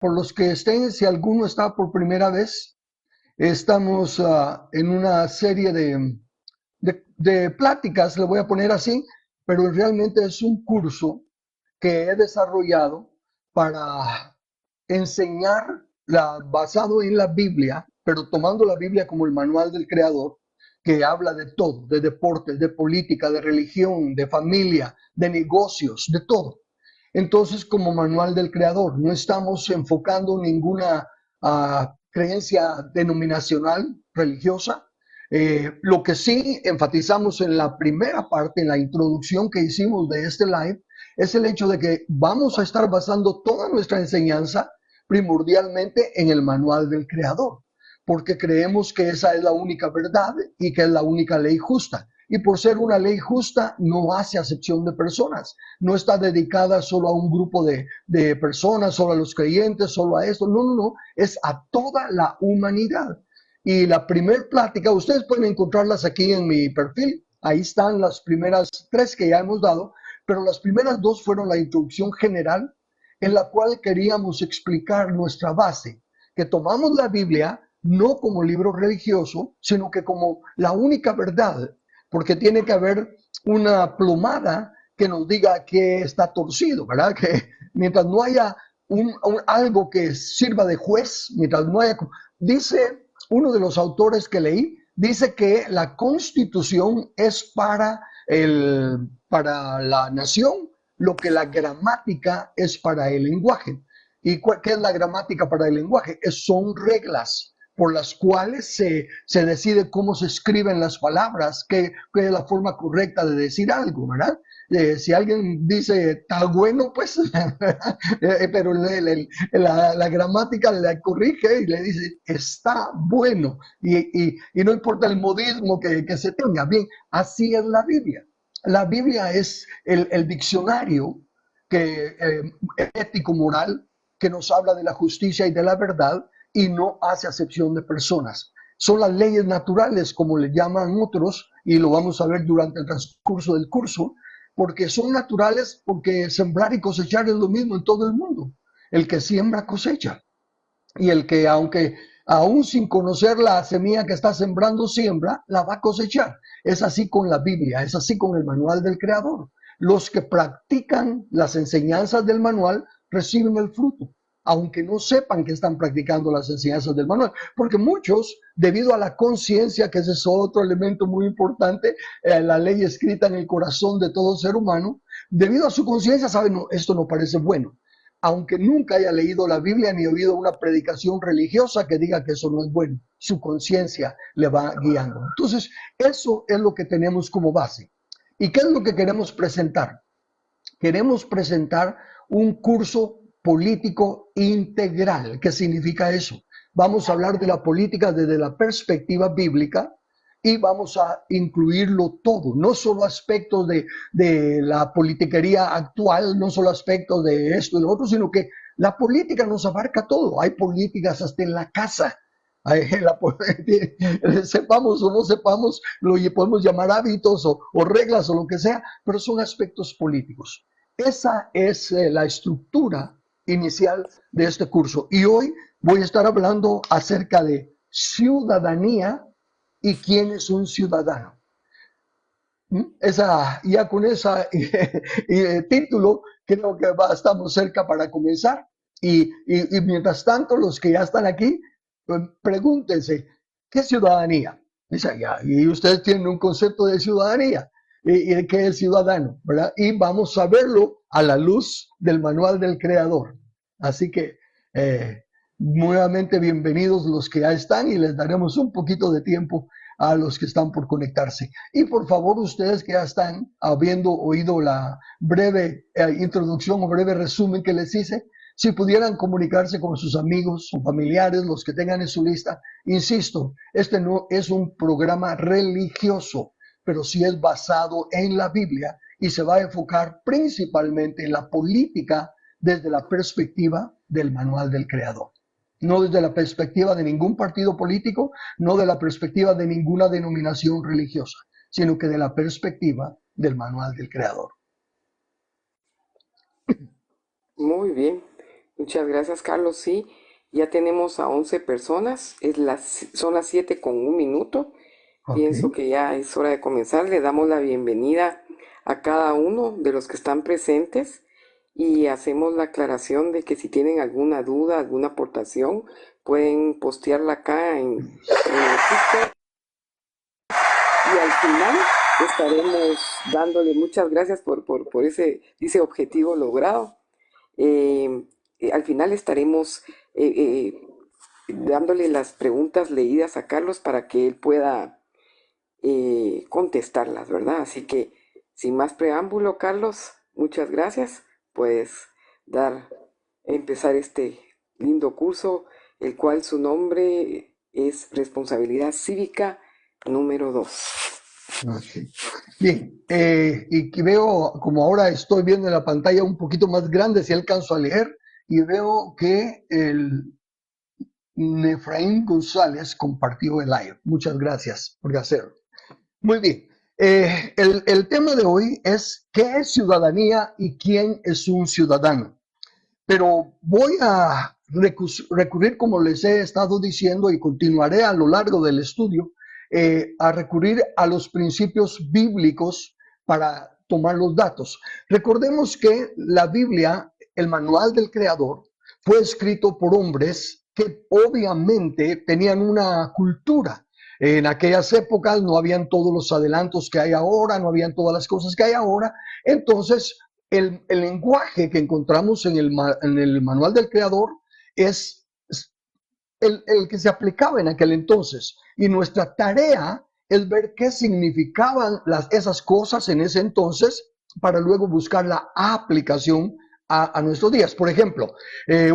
por los que estén, si alguno está por primera vez, estamos en una serie de pláticas, le voy a poner así, pero realmente es un curso que he desarrollado para enseñar basado en la Biblia, pero tomando la Biblia como el manual del creador, que habla de todo, de deportes, de política, de religión, de familia, de negocios, de todo. Entonces, como manual del creador, no estamos enfocando ninguna creencia denominacional, religiosa. Lo que sí enfatizamos en la primera parte, en la introducción que hicimos de este live, es el hecho de que vamos a estar basando toda nuestra enseñanza primordialmente en el manual del creador, porque creemos que esa es la única verdad y que es la única ley justa. Y por ser una ley justa, no hace acepción de personas. No está dedicada solo a un grupo de personas, solo a los creyentes, solo a esto. No, no, no. Es a toda la humanidad. Y la primer plática, ustedes pueden encontrarlas aquí en mi perfil. Ahí están las primeras 3 que ya hemos dado, pero las primeras 2 fueron la introducción general, en la cual queríamos explicar nuestra base, que tomamos la Biblia no como libro religioso, sino que como la única verdad, porque tiene que haber una plomada que nos diga que está torcido, ¿verdad? Que mientras no haya algo que sirva de juez, mientras no haya... Dice uno de los autores que leí, dice que la Constitución es para la nación lo que la gramática es para el lenguaje. ¿Y qué es la gramática para el lenguaje? Son reglas por las cuales se decide cómo se escriben las palabras, qué es la forma correcta de decir algo, ¿verdad? Si alguien dice está bueno, pues, pero la gramática le corrige y le dice está bueno, y no importa el modismo que se tenga. Bien, así es la Biblia. La Biblia es el diccionario ético-moral que nos habla de la justicia y de la verdad y no hace acepción de personas. Son las leyes naturales, como le llaman otros, y lo vamos a ver durante el transcurso del curso, porque son naturales, porque sembrar y cosechar es lo mismo en todo el mundo. El que siembra cosecha, y el que aún sin conocer la semilla que está sembrando siembra, la va a cosechar. Es así con la Biblia, es así con el manual del creador. Los que practican las enseñanzas del manual reciben el fruto, aunque no sepan que están practicando las enseñanzas del manual, porque muchos, debido a la conciencia, que ese es otro elemento muy importante, la ley escrita en el corazón de todo ser humano, debido a su conciencia saben, no, esto no parece bueno, aunque nunca haya leído la Biblia ni oído una predicación religiosa que diga que eso no es bueno. Su conciencia le va guiando. Entonces, eso es lo que tenemos como base. ¿Y qué es lo que queremos presentar? Queremos presentar un curso político integral. ¿Qué significa eso? Vamos a hablar de la política desde la perspectiva bíblica y vamos a incluirlo todo, no solo aspectos de la politiquería actual, no solo aspectos de esto y lo otro, sino que la política nos abarca todo. Hay políticas hasta en la casa. Sepamos o no sepamos, lo podemos llamar hábitos o reglas o lo que sea, pero son aspectos políticos. Esa es la estructura inicial de este curso. Y hoy voy a estar hablando acerca de ciudadanía y quién es un ciudadano. Ya con ese título creo que estamos cerca para comenzar. Y mientras tanto, los que ya están aquí, pues, pregúntense, ¿qué ciudadanía? Y ustedes tienen un concepto de ciudadanía y de qué es ciudadano, ¿verdad? Y vamos a verlo a la luz del manual del creador. Así que nuevamente bienvenidos los que ya están y les daremos un poquito de tiempo a los que están por conectarse. Y por favor, ustedes que ya están habiendo oído la breve introducción o breve resumen que les hice, si pudieran comunicarse con sus amigos o familiares, los que tengan en su lista. Insisto, este no es un programa religioso, pero sí es basado en la Biblia y se va a enfocar principalmente en la política desde la perspectiva del manual del creador. No desde la perspectiva de ningún partido político, no de la perspectiva de ninguna denominación religiosa, sino que de la perspectiva del manual del creador. Muy bien. Muchas gracias, Carlos. Sí, ya tenemos a 11 personas. Son las 7:01. Ok. Pienso que ya es hora de comenzar. Le damos la bienvenida a cada uno de los que están presentes y hacemos la aclaración de que si tienen alguna duda, alguna aportación, pueden postearla acá en el TikTok y al final estaremos dándole muchas gracias por ese objetivo logrado. Eh, Al final estaremos dándole las preguntas leídas a Carlos para que él pueda contestarlas, ¿verdad? Así que, sin más preámbulo, Carlos, muchas gracias. Puedes empezar este lindo curso, el cual su nombre es Responsabilidad Cívica número 2. Ok. Bien, y que veo, como ahora estoy viendo en la pantalla un poquito más grande, si alcanzo a leer, y veo que el Nefraín González compartió el live. Muchas gracias por hacerlo. Muy bien. El tema de hoy es ¿qué es ciudadanía y quién es un ciudadano? Pero voy a recurrir, como les he estado diciendo, y continuaré a lo largo del estudio, a recurrir a los principios bíblicos para tomar los datos. Recordemos que la Biblia, el manual del Creador, fue escrito por hombres que obviamente tenían una cultura. En aquellas épocas no habían todos los adelantos que hay ahora, no habían todas las cosas que hay ahora. Entonces, el lenguaje que encontramos en el manual del creador es el que se aplicaba en aquel entonces. Y nuestra tarea es ver qué significaban esas cosas en ese entonces para luego buscar la aplicación a nuestros días. Por ejemplo,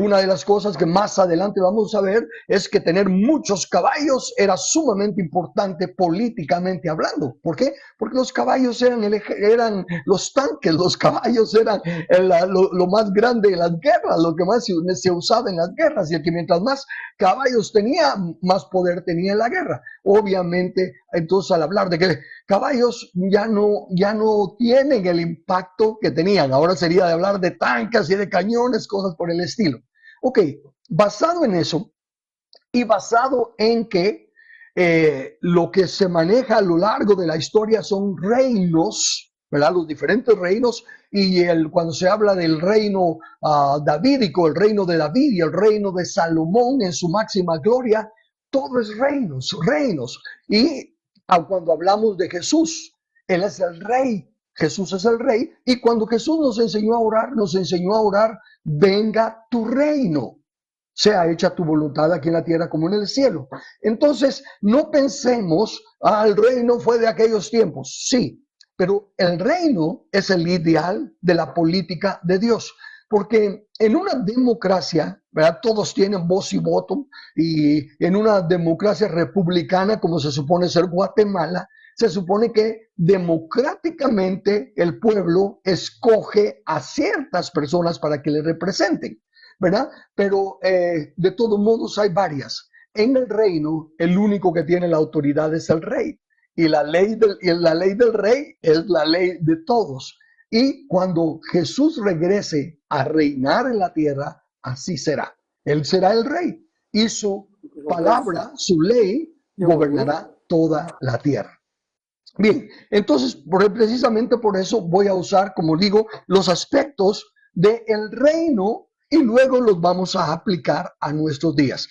una de las cosas que más adelante vamos a ver es que tener muchos caballos era sumamente importante políticamente hablando. ¿Por qué? Porque los caballos eran los tanques, los caballos eran lo más grande de las guerras, lo que más se usaba en las guerras, y que mientras más caballos tenía, más poder tenía en la guerra. Obviamente, entonces al hablar de que caballos ya no tienen el impacto que tenían, ahora sería de hablar de tanques y de cañones, cosas por el estilo. Ok, basado en eso y basado en que lo que se maneja a lo largo de la historia son reinos, ¿verdad? Los diferentes reinos, y cuando se habla del reino davídico, el reino de David y el reino de Salomón en su máxima gloria, todo es reinos, reinos. Y cuando hablamos de Jesús, Él es el rey, Jesús es el rey, y cuando Jesús nos enseñó a orar, venga tu reino, sea hecha tu voluntad aquí en la tierra como en el cielo. Entonces, no pensemos, el reino fue de aquellos tiempos. Sí, pero el reino es el ideal de la política de Dios. Porque en una democracia, ¿verdad? Todos tienen voz y voto, y en una democracia republicana, como se supone ser Guatemala, se supone que democráticamente el pueblo escoge a ciertas personas para que le representen, ¿verdad? Pero de todos modos hay varias. En el reino, el único que tiene la autoridad es el rey. Y la ley del rey es la ley de todos. Y cuando Jesús regrese a reinar en la tierra, así será. Él será el rey. Y su palabra, su ley, Qué bonito. gobernará toda la tierra. Bien, entonces precisamente por eso voy a usar, como digo, los aspectos del reino y luego los vamos a aplicar a nuestros días.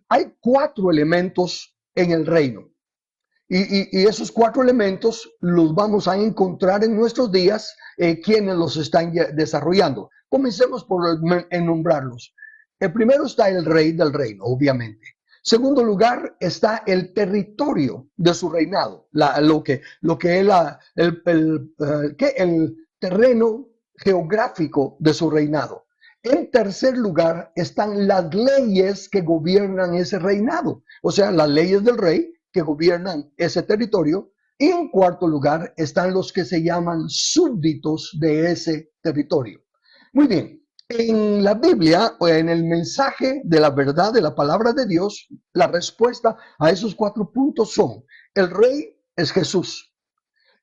Hay 4 elementos en el reino, y esos 4 elementos los vamos a encontrar en nuestros días, quienes los están desarrollando. Comencemos por nombrarlos. El primero está el rey del reino, obviamente. Segundo lugar está el territorio de su reinado, lo que es el terreno geográfico de su reinado. En tercer lugar están las leyes que gobiernan ese reinado, o sea, las leyes del rey que gobiernan ese territorio. Y en cuarto lugar están los que se llaman súbditos de ese territorio. Muy bien, en la Biblia o en el mensaje de la verdad de la palabra de Dios, la respuesta a esos 4 puntos son: el rey es Jesús,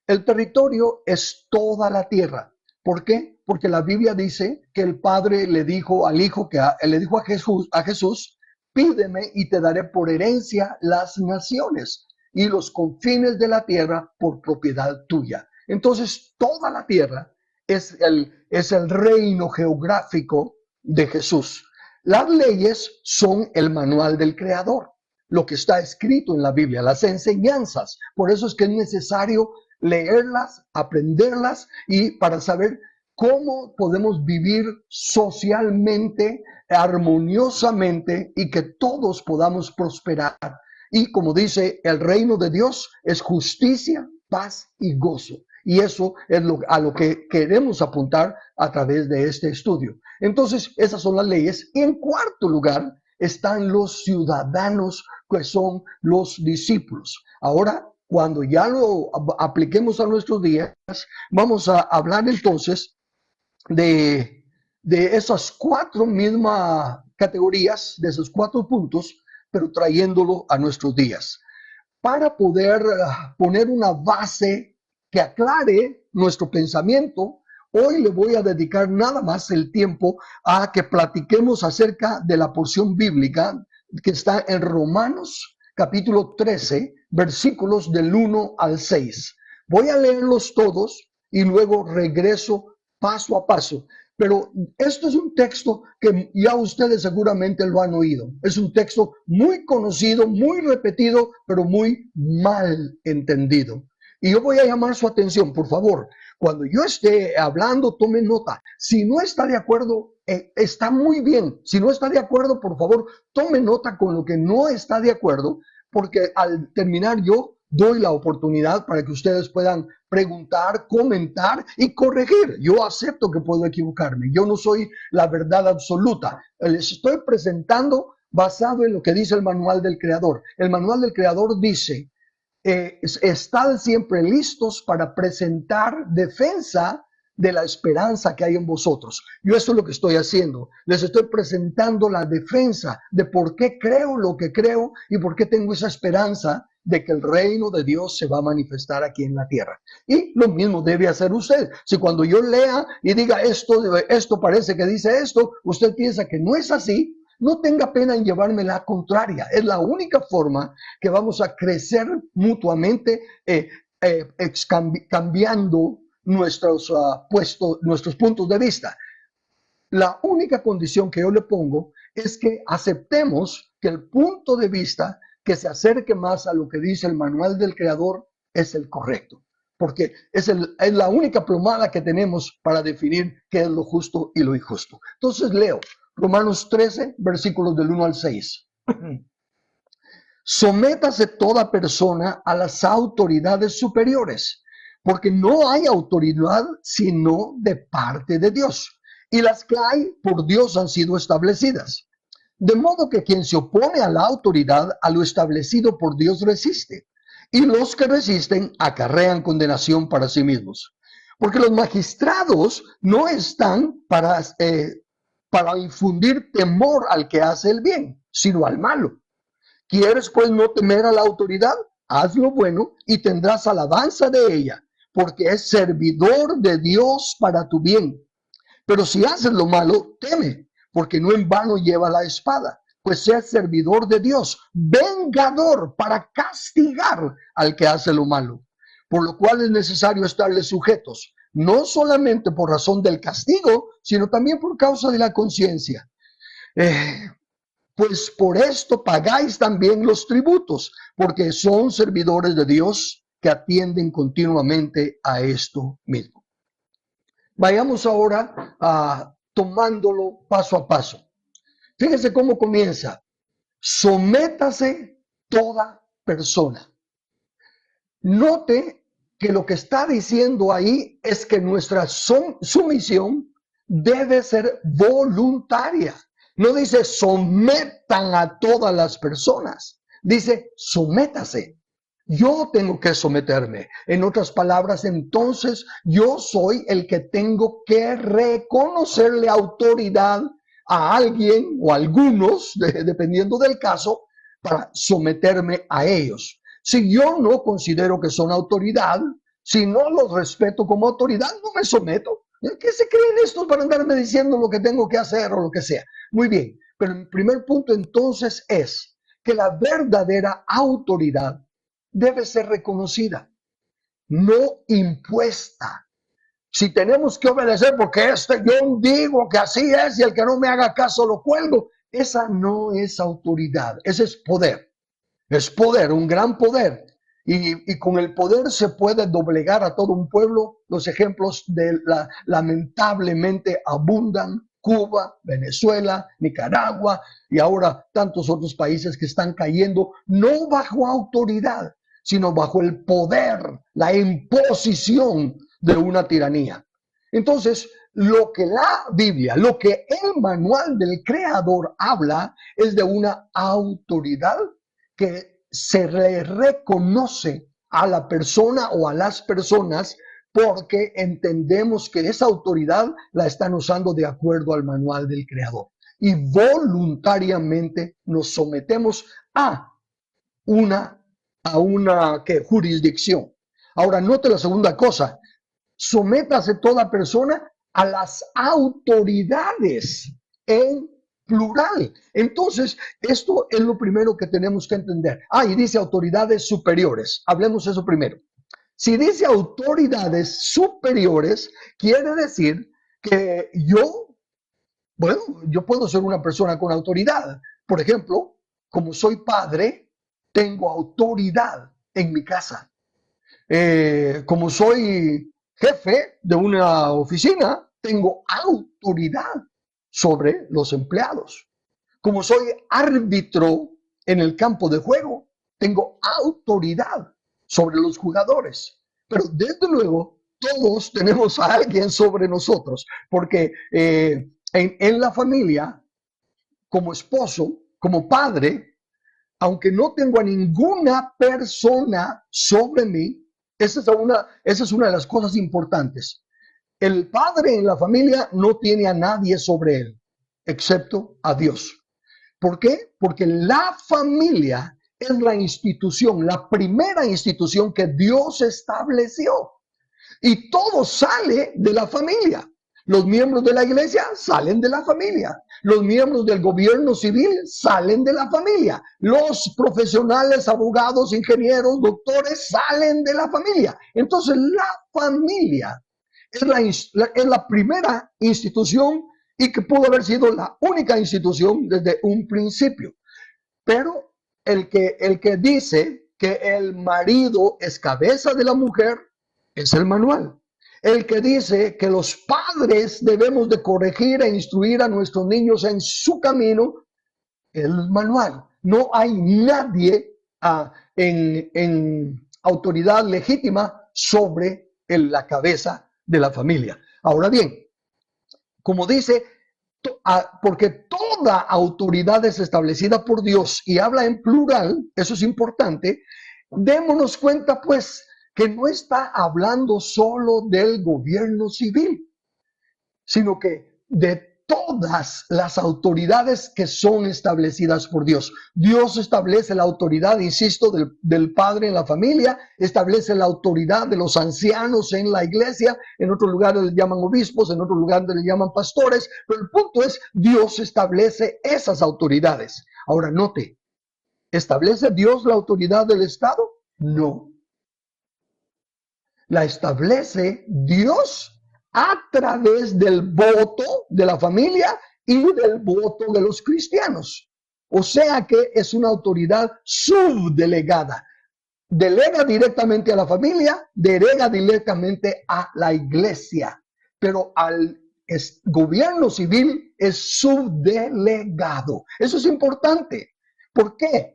el territorio es toda la tierra. ¿Por qué? porque la Biblia dice que el Padre le dijo al Hijo, le dijo a Jesús, pídeme y te daré por herencia las naciones y los confines de la tierra por propiedad tuya. Entonces, toda la tierra es el reino geográfico de Jesús. Las leyes son el manual del Creador, lo que está escrito en la Biblia, las enseñanzas. Por eso es que es necesario leerlas, aprenderlas y para saber cómo podemos vivir socialmente, armoniosamente y que todos podamos prosperar. Y como dice, el reino de Dios es justicia, paz y gozo. Y eso es a lo que queremos apuntar a través de este estudio. Entonces, esas son las leyes. Y en cuarto lugar están los ciudadanos, que son los discípulos. Ahora, cuando ya lo apliquemos a nuestros días, vamos a hablar entonces de esas cuatro mismas categorías, de esos cuatro puntos, pero trayéndolo a nuestros días, para poder poner una base que aclare nuestro pensamiento. Hoy le voy a dedicar nada más el tiempo a que platiquemos acerca de la porción bíblica que está en Romanos capítulo 13, versículos del 1 al 6. Voy a leerlos todos y luego regreso paso a paso. Pero esto es un texto que ya ustedes seguramente lo han oído. Es un texto muy conocido, muy repetido, pero muy mal entendido. Y yo voy a llamar su atención, por favor. Cuando yo esté hablando, tome nota. Si no está de acuerdo, está muy bien. Si no está de acuerdo, por favor, tome nota con lo que no está de acuerdo, porque al terminar yo doy la oportunidad para que ustedes puedan preguntar, comentar y corregir. Yo acepto que puedo equivocarme. Yo no soy la verdad absoluta. Les estoy presentando basado en lo que dice el manual del Creador. El manual del Creador dice, estad siempre listos para presentar defensa de la esperanza que hay en vosotros. Yo eso es lo que estoy haciendo. Les estoy presentando la defensa de por qué creo lo que creo y por qué tengo esa esperanza de que el reino de Dios se va a manifestar aquí en la tierra. Y lo mismo debe hacer usted. Si cuando yo lea y diga esto parece que dice esto, usted piensa que no es así, no tenga pena en llevarme la contraria. Es la única forma que vamos a crecer mutuamente, cambiando nuestros puntos de vista. La única condición que yo le pongo es que aceptemos que el punto de vista que se acerque más a lo que dice el manual del Creador es el correcto, porque es la única plomada que tenemos para definir qué es lo justo y lo injusto. Entonces leo Romanos 13, versículos del 1 al 6. Sométase toda persona a las autoridades superiores, porque no hay autoridad sino de parte de Dios, y las que hay por Dios han sido establecidas. De modo que quien se opone a la autoridad, a lo establecido por Dios resiste, y los que resisten acarrean condenación para sí mismos. Porque los magistrados no están para infundir temor al que hace el bien, sino al malo. ¿Quieres pues no temer a la autoridad? Haz lo bueno y tendrás alabanza de ella, porque es servidor de Dios para tu bien. Pero si haces lo malo, teme, porque no en vano lleva la espada, pues sea servidor de Dios, vengador para castigar al que hace lo malo. Por lo cual es necesario estarle sujetos, no solamente por razón del castigo, sino también por causa de la conciencia. Pues por esto pagáis también los tributos, porque son servidores de Dios que atienden continuamente a esto mismo. Vayamos ahora tomándolo paso a paso. Fíjese cómo comienza. Sométase toda persona. Note que lo que está diciendo ahí es que nuestra sumisión debe ser voluntaria. No dice sometan a todas las personas. Dice sométase. Yo tengo que someterme. En otras palabras, entonces yo soy el que tengo que reconocerle autoridad a alguien o a algunos, dependiendo del caso, para someterme a ellos. Si yo no considero que son autoridad, si no los respeto como autoridad, no me someto. ¿Qué se creen estos para andarme diciendo lo que tengo que hacer o lo que sea? Muy bien, pero el primer punto entonces es que la verdadera autoridad debe ser reconocida, no impuesta. Si tenemos que obedecer porque yo digo que así es y el que no me haga caso lo cuelgo, esa no es autoridad, ese es poder. Es poder, un gran poder. Y con el poder se puede doblegar a todo un pueblo. Los ejemplos lamentablemente abundan. Cuba, Venezuela, Nicaragua y ahora tantos otros países que están cayendo, no bajo autoridad, sino bajo el poder, la imposición de una tiranía. Entonces, lo que la Biblia, lo que el manual del Creador habla es de una autoridad que se le reconoce a la persona o a las personas porque entendemos que esa autoridad la están usando de acuerdo al manual del Creador. Y voluntariamente nos sometemos a una jurisdicción. Ahora, note la segunda cosa. Sométase toda persona a las autoridades en plural. Entonces, esto es lo primero que tenemos que entender. Y dice autoridades superiores. Hablemos eso primero. Si dice autoridades superiores, quiere decir que yo puedo ser una persona con autoridad. Por ejemplo, como soy padre, tengo autoridad en mi casa. Como soy jefe de una oficina, tengo autoridad sobre los empleados. Como soy árbitro en el campo de juego, tengo autoridad sobre los jugadores. Pero desde luego, todos tenemos a alguien sobre nosotros, porque en la familia, como esposo, como padre, aunque no tengo a ninguna persona sobre mí, esa es una de las cosas importantes. El padre en la familia no tiene a nadie sobre él, excepto a Dios. ¿Por qué? Porque la familia es la institución, la primera institución que Dios estableció. Y todo sale de la familia. Los miembros de la iglesia salen de la familia. Los miembros del gobierno civil salen de la familia. Los profesionales, abogados, ingenieros, doctores salen de la familia. Entonces la familia es la primera institución y que pudo haber sido la única institución desde un principio. Pero el que dice que el marido es cabeza de la mujer es el manual. El que dice que los padres debemos de corregir e instruir a nuestros niños en su camino es el manual. No hay nadie en autoridad legítima sobre la cabeza de la familia. Ahora bien, como dice, porque toda autoridad es establecida por Dios y habla en plural, eso es importante, démonos cuenta pues que no está hablando solo del gobierno civil, sino que de todas las autoridades que son establecidas por Dios. Dios establece la autoridad, insisto, del padre en la familia, establece la autoridad de los ancianos en la iglesia, en otros lugares les llaman obispos, en otros lugares les llaman pastores, pero el punto es, Dios establece esas autoridades. Ahora note, ¿establece Dios la autoridad del Estado? No. La establece Dios a través del voto de la familia y del voto de los cristianos. O sea que es una autoridad subdelegada. Delega directamente a la familia, delega directamente a la iglesia, pero al gobierno civil es subdelegado. Eso es importante. ¿Por qué?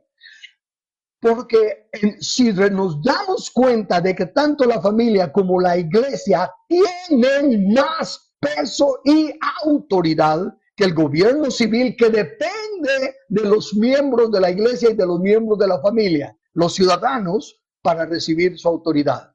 Porque si nos damos cuenta de que tanto la familia como la iglesia tienen más peso y autoridad que el gobierno civil, que depende de los miembros de la iglesia y de los miembros de la familia, los ciudadanos, para recibir su autoridad.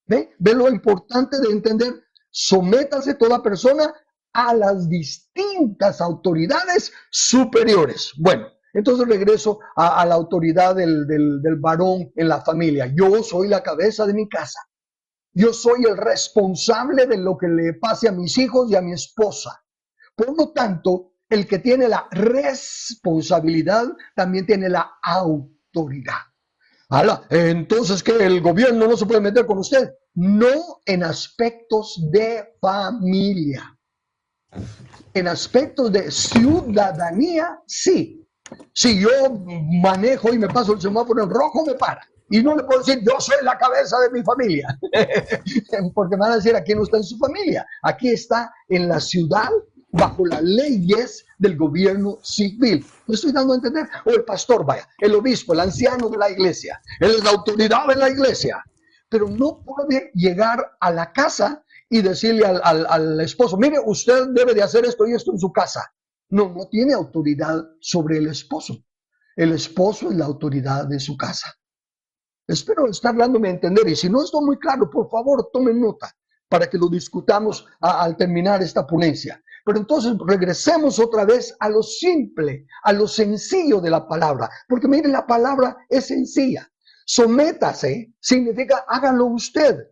¿Ve lo importante de entender? Sométase toda persona a las distintas autoridades superiores. Bueno, entonces regreso a la autoridad del varón en la familia. Yo soy la cabeza de mi casa. Yo soy el responsable de lo que le pase a mis hijos y a mi esposa. Por lo tanto, el que tiene la responsabilidad también tiene la autoridad. Entonces, ¿que el gobierno no se puede meter con usted? No en aspectos de familia. En aspectos de ciudadanía, sí. Si yo manejo y me paso el semáforo en rojo, me para. Y no le puedo decir, yo soy la cabeza de mi familia. Porque me van a decir, aquí no está en su familia. Aquí está en la ciudad, bajo las leyes del gobierno civil. ¿Me estoy dando a entender? O el pastor, vaya, el obispo, el anciano de la iglesia. Él es la autoridad de la iglesia. Pero no puede llegar a la casa y decirle al esposo, mire, usted debe de hacer esto y esto en su casa. No, no tiene autoridad sobre el esposo. El esposo es la autoridad de su casa. Espero estar dándome a entender, y si no estoy muy claro, por favor, tomen nota para que lo discutamos al terminar esta ponencia. Pero entonces regresemos otra vez a lo simple, a lo sencillo de la palabra, porque miren, la palabra es sencilla. Sométase significa hágalo usted.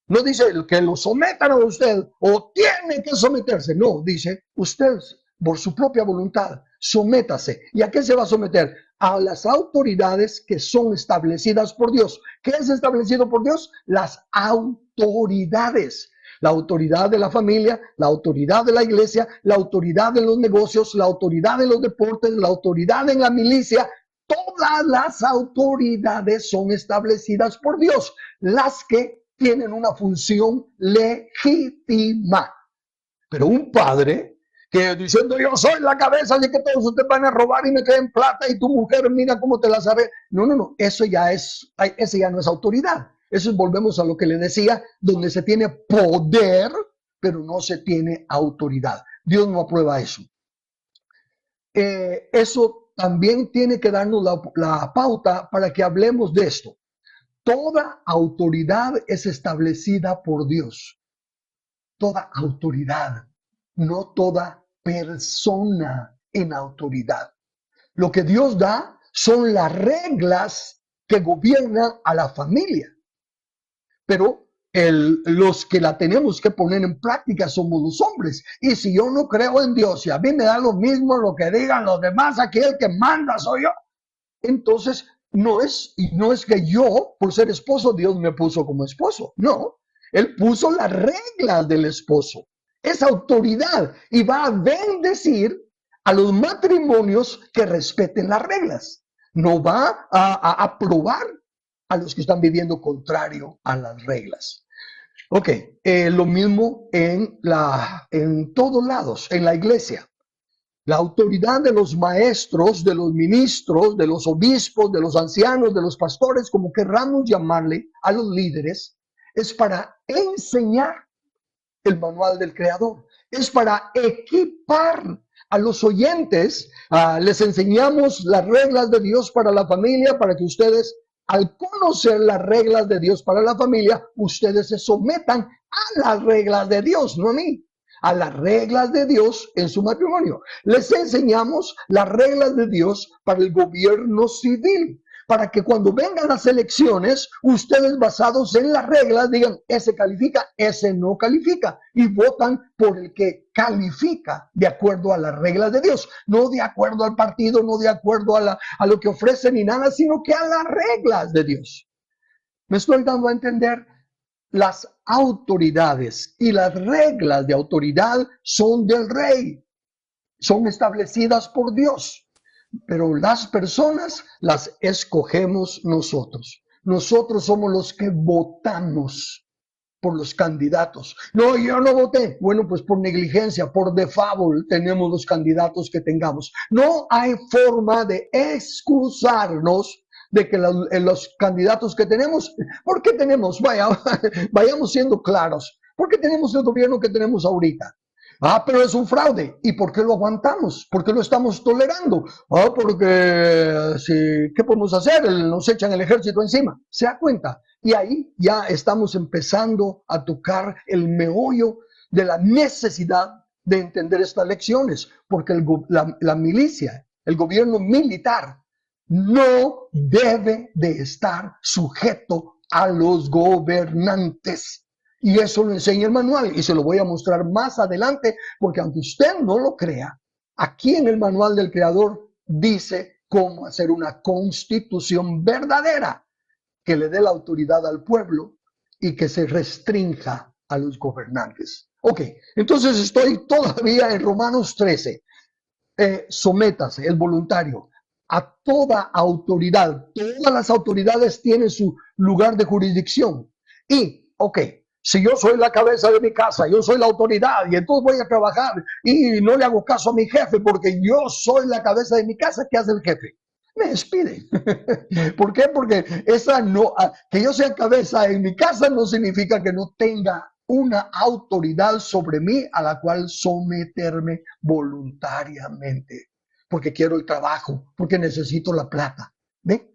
No dice que lo sometan a usted o tiene que someterse. No, dice usted por su propia voluntad, sométase. ¿Y a qué se va a someter? A las autoridades que son establecidas por Dios. ¿Qué es establecido por Dios? Las autoridades. La autoridad de la familia, la autoridad de la iglesia, la autoridad de los negocios, la autoridad de los deportes, la autoridad en la milicia. Todas las autoridades son establecidas por Dios, las que tienen una función legítima. Pero un padre que diciendo yo soy la cabeza de que todos ustedes van a robar y me traen plata y tu mujer mira cómo te la sabe. No, eso ya no es autoridad. Eso volvemos a lo que le decía, donde se tiene poder, pero no se tiene autoridad. Dios no aprueba eso. Eso también tiene que darnos la pauta para que hablemos de esto. Toda autoridad es establecida por Dios. Toda autoridad, no toda persona en autoridad. Lo que Dios da son las reglas que gobiernan a la familia. Pero los que la tenemos que poner en práctica somos los hombres. Y si yo no creo en Dios y a mí me da lo mismo lo que digan los demás, aquí el que manda soy yo. Entonces, no es que yo, por ser esposo, Dios me puso como esposo. No, Él puso las reglas del esposo. Es autoridad y va a bendecir a los matrimonios que respeten las reglas. No va a aprobar a los que están viviendo contrario a las reglas. Ok, lo mismo en todos lados, en la iglesia. La autoridad de los maestros, de los ministros, de los obispos, de los ancianos, de los pastores, como querramos llamarle, a los líderes, es para enseñar el manual del Creador. Es para equipar a los oyentes. Les enseñamos las reglas de Dios para la familia, para que ustedes, al conocer las reglas de Dios para la familia, ustedes se sometan a las reglas de Dios, no a mí. A las reglas de Dios en su matrimonio. Les enseñamos las reglas de Dios para el gobierno civil, para que cuando vengan las elecciones, ustedes basados en las reglas digan, ese califica, ese no califica, y votan por el que califica de acuerdo a las reglas de Dios, no de acuerdo al partido, no de acuerdo a lo que ofrecen ni nada, sino que a las reglas de Dios. ¿Me estoy dando a entender? Las autoridades y las reglas de autoridad son del rey, son establecidas por Dios, pero las personas las escogemos nosotros. Nosotros somos los que votamos por los candidatos. No, yo no voté. Bueno, pues por negligencia, por default tenemos los candidatos que tengamos. No hay forma de excusarnos de que los candidatos que tenemos, ¿por qué tenemos? Vayamos siendo claros. ¿Por qué tenemos el gobierno que tenemos ahorita? Pero es un fraude. ¿Y por qué lo aguantamos? ¿Por qué lo estamos tolerando? Porque ¿qué podemos hacer? Nos echan el ejército encima. ¿Se da cuenta? Y ahí ya estamos empezando a tocar el meollo de la necesidad de entender estas lecciones, porque la milicia, el gobierno militar, no debe de estar sujeto a los gobernantes. Y eso lo enseña el manual y se lo voy a mostrar más adelante, porque aunque usted no lo crea, aquí en el manual del Creador dice cómo hacer una constitución verdadera que le dé la autoridad al pueblo y que se restrinja a los gobernantes. Ok, entonces estoy todavía en Romanos 13. Sométase, el voluntario, a toda autoridad. Todas las autoridades tienen su lugar de jurisdicción. Y, ok, si yo soy la cabeza de mi casa, yo soy la autoridad y entonces voy a trabajar y no le hago caso a mi jefe porque yo soy la cabeza de mi casa, ¿qué hace el jefe? Me despide. ¿Por qué? Porque esa no, que yo sea cabeza en mi casa no significa que no tenga una autoridad sobre mí a la cual someterme voluntariamente, porque quiero el trabajo, porque necesito la plata. ¿Ve?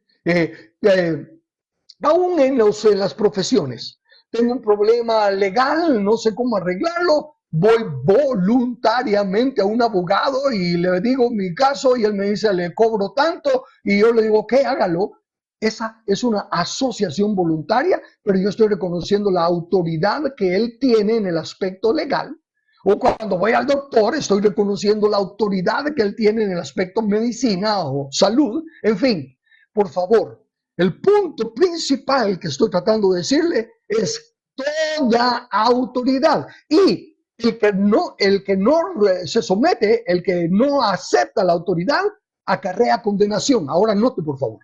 Aún en las profesiones, tengo un problema legal, no sé cómo arreglarlo, voy voluntariamente a un abogado y le digo mi caso y él me dice, le cobro tanto y yo le digo, ¿qué? Hágalo. Esa es una asociación voluntaria, pero yo estoy reconociendo la autoridad que él tiene en el aspecto legal. O cuando voy al doctor, estoy reconociendo la autoridad que él tiene en el aspecto medicina o salud. En fin, por favor, el punto principal que estoy tratando de decirle es toda autoridad. Y el que no se somete, el que no acepta la autoridad, acarrea condenación. Ahora note, por favor.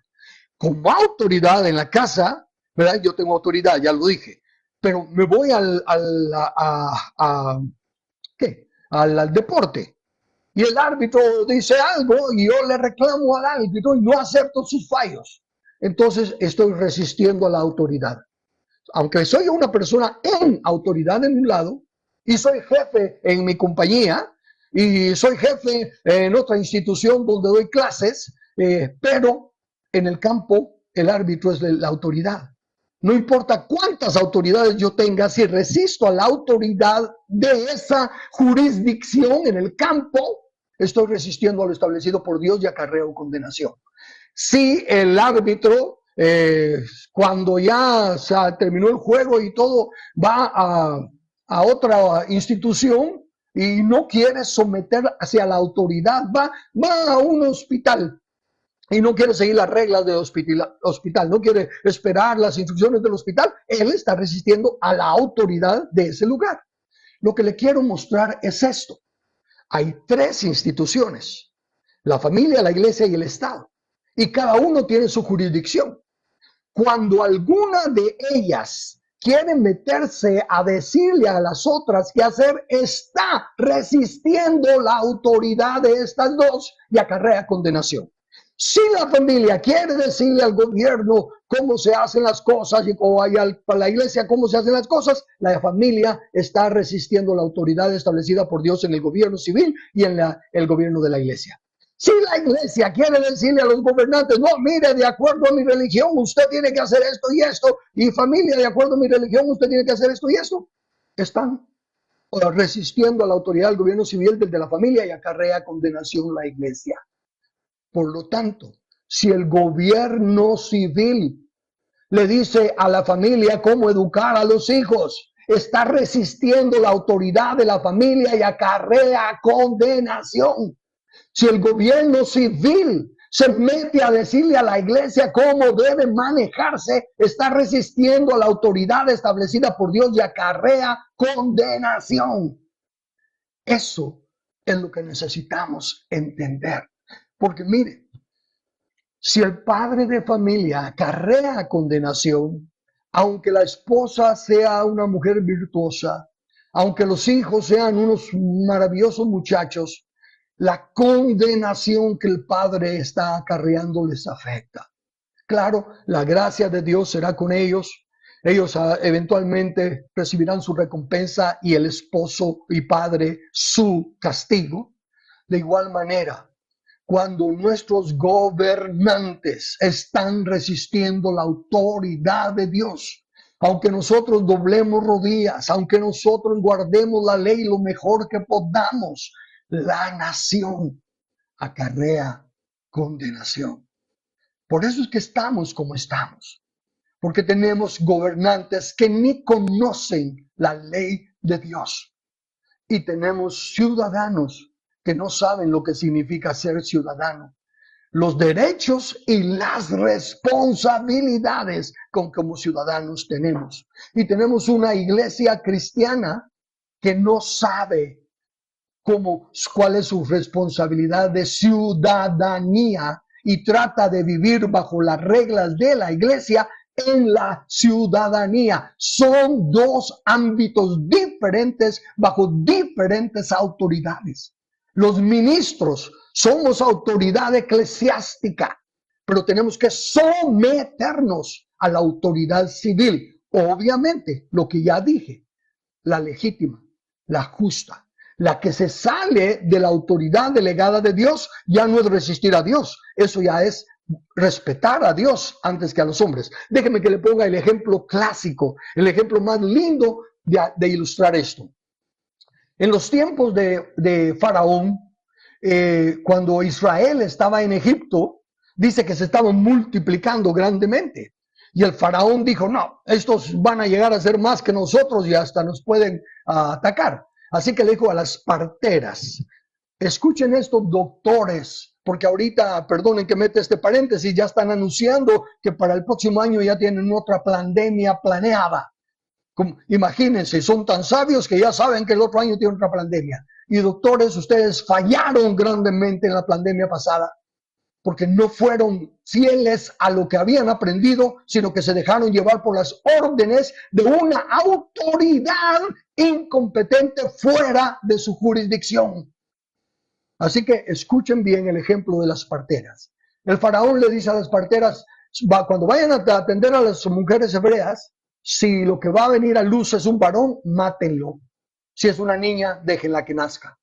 Como autoridad en la casa, ¿verdad? Yo tengo autoridad, ya lo dije. Pero me voy ¿qué? Al deporte. Y el árbitro dice algo y yo le reclamo al árbitro y no acepto sus fallos. Entonces estoy resistiendo a la autoridad. Aunque soy una persona en autoridad en un lado y soy jefe en mi compañía y soy jefe en otra institución donde doy clases, pero en el campo el árbitro es de la autoridad. No importa cuántas autoridades yo tenga, si resisto a la autoridad de esa jurisdicción en el campo, estoy resistiendo a lo establecido por Dios y acarreo condenación. Si el árbitro, cuando ya se terminó el juego y todo, va a otra institución y no quiere someter hacia la autoridad, va a un hospital y no quiere seguir las reglas del hospital, no quiere esperar las instrucciones del hospital, él está resistiendo a la autoridad de ese lugar. Lo que le quiero mostrar es esto. Hay tres instituciones: la familia, la iglesia y el Estado. Y cada uno tiene su jurisdicción. Cuando alguna de ellas quiere meterse a decirle a las otras qué hacer, está resistiendo la autoridad de estas dos y acarrea condenación. Si la familia quiere decirle al gobierno cómo se hacen las cosas o a la iglesia cómo se hacen las cosas, la familia está resistiendo la autoridad establecida por Dios en el gobierno civil y en el gobierno de la iglesia. Si la iglesia quiere decirle a los gobernantes, no, mire, de acuerdo a mi religión, usted tiene que hacer esto y esto, y familia, de acuerdo a mi religión, usted tiene que hacer esto y esto, están resistiendo a la autoridad del gobierno civil desde la familia y acarrea condenación la iglesia. Por lo tanto, si el gobierno civil le dice a la familia cómo educar a los hijos, está resistiendo la autoridad de la familia y acarrea condenación. Si el gobierno civil se mete a decirle a la iglesia cómo debe manejarse, está resistiendo a la autoridad establecida por Dios y acarrea condenación. Eso es lo que necesitamos entender. Porque mire, si el padre de familia acarrea condenación, aunque la esposa sea una mujer virtuosa, aunque los hijos sean unos maravillosos muchachos, la condenación que el padre está acarreando les afecta. Claro, la gracia de Dios será con ellos. Ellos eventualmente recibirán su recompensa y el esposo y padre su castigo. De igual manera, cuando nuestros gobernantes están resistiendo la autoridad de Dios, aunque nosotros doblemos rodillas, aunque nosotros guardemos la ley lo mejor que podamos, la nación acarrea condenación. Por eso es que estamos como estamos. porque tenemos gobernantes que ni conocen la ley de Dios. Y tenemos ciudadanos que no saben lo que significa ser ciudadano, los derechos y las responsabilidades con como ciudadanos tenemos. Y tenemos una iglesia cristiana que no sabe cuál es su responsabilidad de ciudadanía y trata de vivir bajo las reglas de la iglesia en la ciudadanía. Son dos ámbitos diferentes bajo diferentes autoridades. Los ministros somos autoridad eclesiástica, pero tenemos que someternos a la autoridad civil. Obviamente, lo que ya dije, la legítima, la justa. La que se sale de la autoridad delegada de Dios ya no es resistir a Dios. Eso ya es respetar a Dios antes que a los hombres. Déjeme que le ponga el ejemplo clásico, el ejemplo más lindo de ilustrar esto. En los tiempos de Faraón, cuando Israel estaba en Egipto, dice que se estaban multiplicando grandemente. Y el faraón dijo, no, estos van a llegar a ser más que nosotros y hasta nos pueden atacar. Así que le dijo a las parteras, escuchen esto, doctores, porque ahorita, perdonen que mete este paréntesis, ya están anunciando que para el próximo año ya tienen otra pandemia planeada. Imagínense, son tan sabios que ya saben que el otro año tiene otra pandemia. Y doctores, ustedes fallaron grandemente en la pandemia pasada, porque no fueron fieles a lo que habían aprendido, sino que se dejaron llevar por las órdenes de una autoridad incompetente fuera de su jurisdicción. Así que escuchen bien el ejemplo de las parteras. El faraón le dice a las parteras, cuando vayan a atender a las mujeres hebreas, si lo que va a venir a luz es un varón, mátenlo. Si es una niña, déjenla que nazca.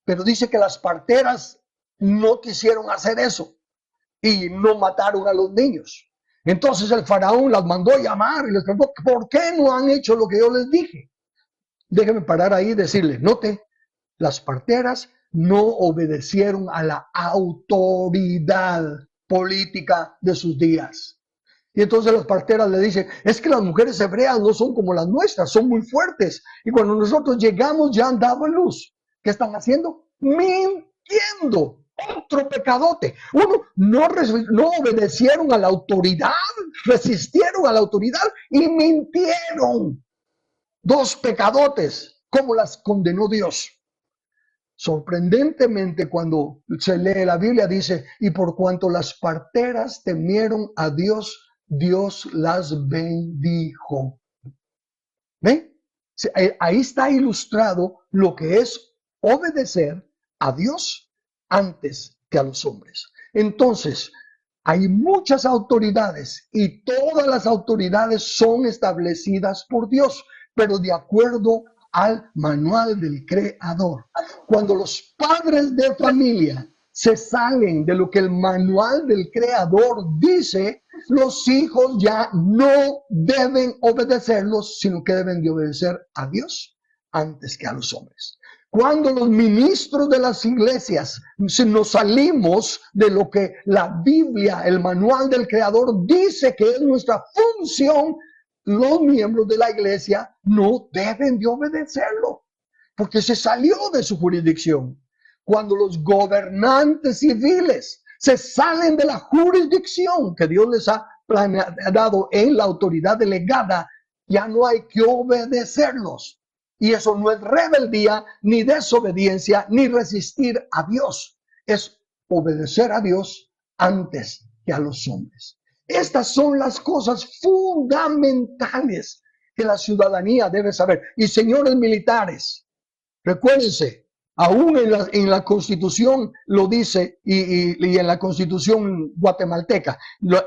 Pero dice que las parteras no quisieron hacer eso y no mataron a los niños. Entonces el faraón las mandó a llamar y les preguntó, ¿por qué no han hecho lo que yo les dije? Déjenme parar ahí y decirles, note, las parteras no obedecieron a la autoridad política de sus días. Y entonces las parteras le dicen, es que las mujeres hebreas no son como las nuestras, son muy fuertes. Y cuando nosotros llegamos ya han dado luz. ¿Qué están haciendo? Mintiendo. Otro pecadote. Uno, no obedecieron a la autoridad, resistieron a la autoridad y mintieron. Dos pecadotes. ¿Cómo las condenó Dios? Sorprendentemente, cuando se lee la Biblia, dice, y por cuanto las parteras temieron a Dios, Dios las bendijo. ¿Ven? Ahí está ilustrado lo que es obedecer a Dios antes que a los hombres. Entonces, hay muchas autoridades y todas las autoridades son establecidas por Dios, pero de acuerdo al manual del Creador. Cuando los padres de familia se salen de lo que el manual del Creador dice, los hijos ya no deben obedecerlos, sino que deben de obedecer a Dios antes que a los hombres. Cuando los ministros de las iglesias nos salimos de lo que la Biblia, el manual del Creador dice que es nuestra función, los miembros de la iglesia no deben de obedecerlo, porque se salió de su jurisdicción. Cuando los gobernantes civiles se salen de la jurisdicción que Dios les ha dado en la autoridad delegada, ya no hay que obedecerlos. Y eso no es rebeldía, ni desobediencia, ni resistir a Dios. Es obedecer a Dios antes que a los hombres. Estas son las cosas fundamentales que la ciudadanía debe saber. Y señores militares, recuérdense, aún en la Constitución lo dice, y en la Constitución guatemalteca,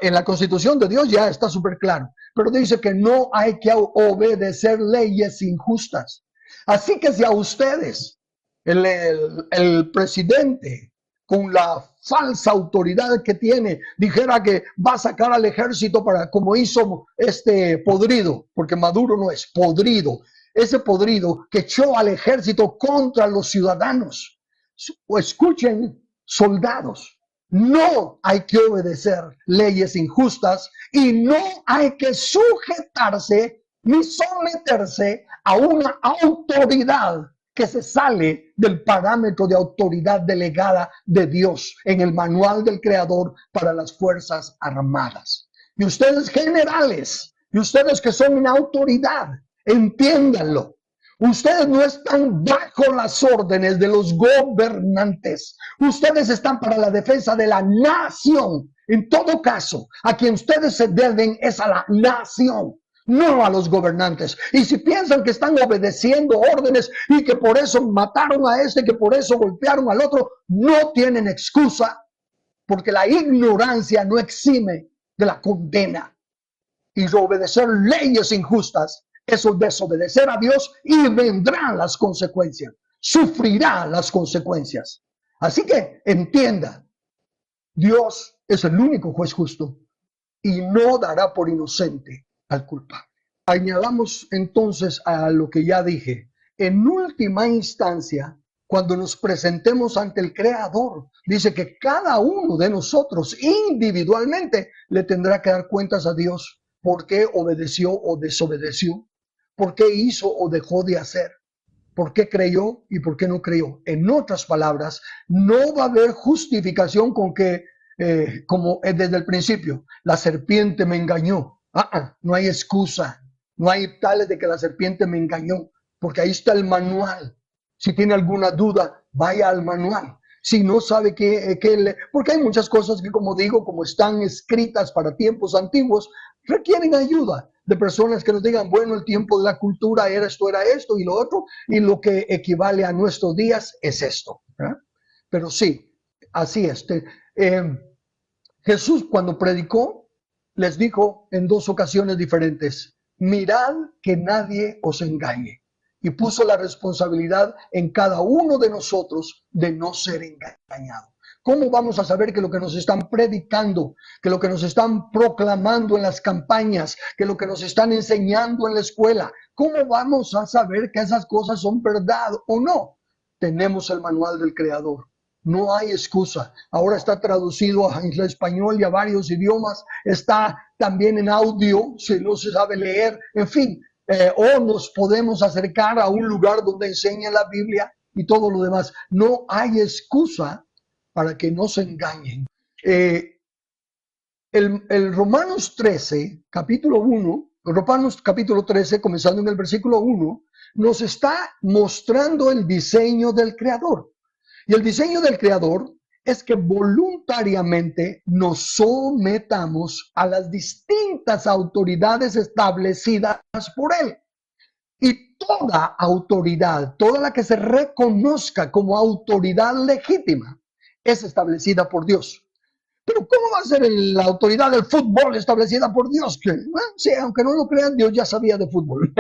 en la Constitución de Dios ya está súper claro, pero dice que no hay que obedecer leyes injustas. Así que si a ustedes, el presidente, con la falsa autoridad que tiene, dijera que va a sacar al ejército para, como hizo este Podrido, porque Maduro no es Podrido, ese Podrido que echó al ejército contra los ciudadanos. O escuchen, soldados, No hay que obedecer leyes injustas y no hay que sujetarse ni someterse a una autoridad que se sale del parámetro de autoridad delegada de Dios en el manual del Creador para las Fuerzas Armadas. Y ustedes generales, y ustedes que son una autoridad, entiéndanlo. Ustedes no están bajo las órdenes de los gobernantes. Ustedes están para la defensa de la nación. En todo caso, a quien ustedes se deben es a la nación, no a los gobernantes. Y si piensan que están obedeciendo órdenes y que por eso mataron a este, que por eso golpearon al otro, no tienen excusa, porque la ignorancia no exime de la condena. Y obedecer leyes injustas, eso es desobedecer a Dios y vendrán las consecuencias, sufrirá las consecuencias. Así que entienda, Dios es el único juez justo y no dará por inocente al culpable. Añadamos entonces a lo que ya dije, en última instancia, cuando nos presentemos ante el Creador, dice que cada uno de nosotros individualmente le tendrá que dar cuentas a Dios por qué obedeció o desobedeció, por qué hizo o dejó de hacer, por qué creyó y por qué no creyó. En otras palabras, no va a haber justificación con que, como desde el principio, la serpiente me engañó. No hay excusa, no hay tales de que la serpiente me engañó, porque ahí está el manual. Si tiene alguna duda, vaya al manual. Si no sabe porque hay muchas cosas que, como digo, como están escritas para tiempos antiguos, requieren ayuda de personas que nos digan, bueno, el tiempo de la cultura era esto y lo otro, y lo que equivale a nuestros días es esto. Pero sí, así es. Jesús, cuando predicó, les dijo en dos ocasiones diferentes, mirad que nadie os engañe. Y puso la responsabilidad en cada uno de nosotros de no ser engañado. ¿Cómo vamos a saber que lo que nos están predicando, que lo que nos están proclamando en las campañas, que lo que nos están enseñando en la escuela, cómo vamos a saber que esas cosas son verdad o no? Tenemos el manual del Creador. No hay excusa. Ahora está traducido al español y a varios idiomas. Está también en audio, si no se sabe leer. En fin, o nos podemos acercar a un lugar donde enseña la Biblia y todo lo demás. No hay excusa para que no se engañen. El Romanos 13, capítulo 1, Romanos capítulo 13, comenzando en el versículo 1, nos está mostrando el diseño del Creador. Y el diseño del Creador es que voluntariamente nos sometamos a las distintas autoridades establecidas por Él. Y toda autoridad, toda la que se reconozca como autoridad legítima, es establecida por Dios. Pero ¿cómo va a ser la autoridad del fútbol establecida por Dios? Sí, aunque no lo crean, Dios ya sabía de fútbol.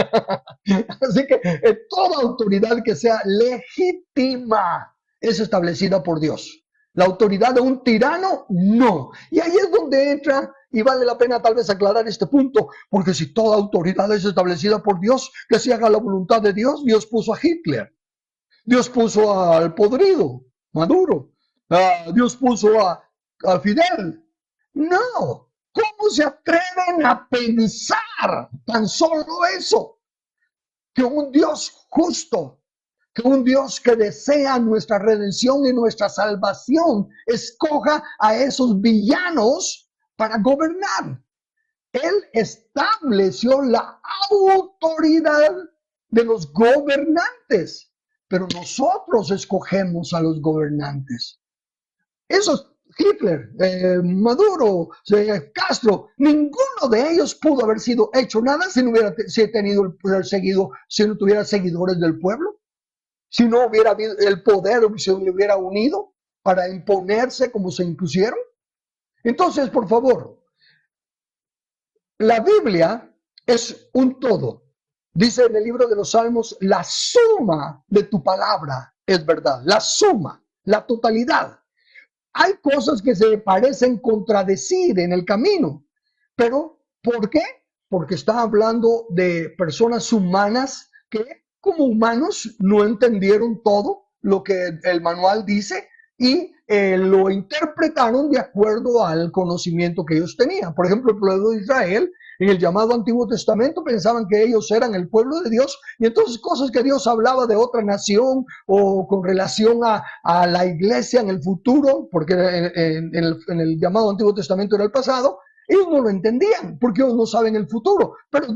Así que toda autoridad que sea legítima es establecida por Dios. La autoridad de un tirano, no. Y ahí es donde entra, y vale la pena tal vez aclarar este punto, porque si toda autoridad es establecida por Dios, que se haga la voluntad de Dios. Dios puso a Hitler, Dios puso al podrido, Maduro, Dios puso a Fidel. No, ¿cómo se atreven a pensar tan solo eso? Que un Dios justo, que un Dios que desea nuestra redención y nuestra salvación, escoja a esos villanos para gobernar. Él estableció la autoridad de los gobernantes, pero nosotros escogemos a los gobernantes. Esos Hitler, Maduro, Castro, ninguno de ellos pudo haber sido hecho nada si no hubiera si no tuviera seguidores del pueblo, si no hubiera habido el poder, si se hubiera unido para imponerse como se impusieron. Entonces, por favor, la Biblia es un todo. Dice en el libro de los Salmos, la suma de tu palabra es verdad, la suma, la totalidad. Hay cosas que se parecen contradecir en el camino, pero ¿por qué? Porque está hablando de personas humanas que como humanos no entendieron todo lo que el manual dice y lo interpretaron de acuerdo al conocimiento que ellos tenían. Por ejemplo, el pueblo de Israel, en el llamado Antiguo Testamento, pensaban que ellos eran el pueblo de Dios, y entonces cosas que Dios hablaba de otra nación o con relación a la iglesia en el futuro, porque en el llamado Antiguo Testamento era el pasado, ellos no lo entendían porque ellos no saben el futuro. Pero